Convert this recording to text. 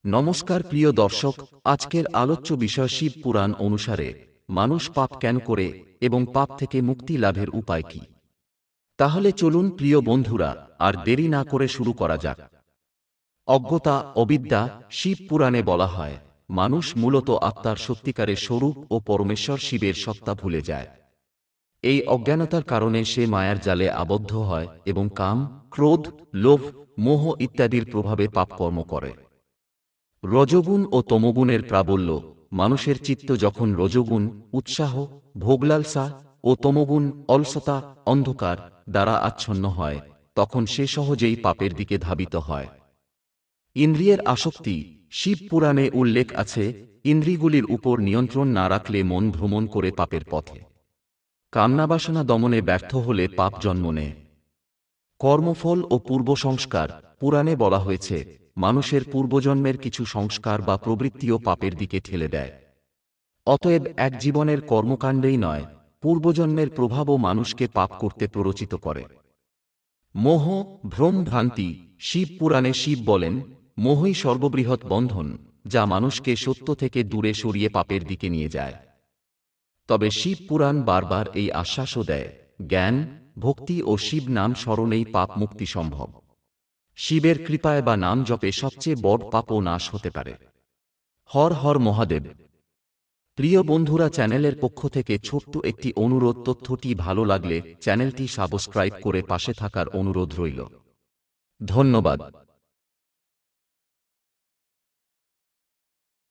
নমস্কার প্রিয় দর্শক, আজকের আলোচ্য বিষয় শিব পুরাণ অনুসারে মানুষ পাপ কেন করে এবং পাপ থেকে মুক্তি লাভের উপায় কি। তাহলে চলুন প্রিয় বন্ধুরা, আর দেরি না করে শুরু করা যাক। অজ্ঞতা, অবিদ্যা। শিব পুরাণে বলা হয়, মানুষ মূলত আত্মার সত্যিকারের স্বরূপ ও পরমেশ্বর শিবের সত্তা ভুলে যায়। এই অজ্ঞানতার কারণে সে মায়ার জালে আবদ্ধ হয় এবং কাম, ক্রোধ, লোভ, মোহ ইত্যাদির প্রভাবে পাপকর্ম করে। রজোগুণ ও তমোগুণের প্রাবল্য। মানুষের চিত্ত যখন রজোগুণ, উৎসাহ, ভোগলালসা ও তমোগুণ, অলসতা, অন্ধকার দ্বারা আচ্ছন্ন হয়, তখন সে সহজেই পাপের দিকে ধাবিত হয়। ইন্দ্রিয়ের আসক্তি। শিব পুরাণে উল্লেখ আছে, ইন্দ্রিয়গুলির উপর নিয়ন্ত্রণ না রাখলে মন ভ্রমণ করে পাপের পথে। কামনাবাসনা দমনে ব্যর্থ হলে পাপ জন্ম নেয়। কর্মফল ও পূর্ব সংস্কার। পুরাণে বলা হয়েছে, মানুষের পূর্বজন্মের কিছু সংস্কার বা প্রবৃত্তিও পাপের দিকে ঠেলে দেয়। অতএব এক জীবনের কর্মকাণ্ডেই নয়, পূর্বজন্মের প্রভাবও মানুষকে পাপ করতে প্ররোচিত করে। মোহ, ভ্রম, ভ্রান্তি। শিব পুরাণে শিব বলেন, মোহই সর্ববৃহৎ বন্ধন, যা মানুষকে সত্য থেকে দূরে সরিয়ে পাপের দিকে নিয়ে যায়। তবে শিব পুরাণ বারবার এই আশ্বাসও দেয়, জ্ঞান, ভক্তি ও শিব নাম স্মরণেই পাপ মুক্তি সম্ভব। শিবের কৃপায় বা নাম জপে সবচেয়ে বড় পাপও নাশ হতে পারে। হর হর মহাদেব। প্রিয় বন্ধুরা, চ্যানেলের পক্ষ থেকে ছোট্ট একটি অনুরোধ, তথ্যটি ভালো লাগলে চ্যানেলটি সাবস্ক্রাইব করে পাশে থাকার অনুরোধ রইল। ধন্যবাদ।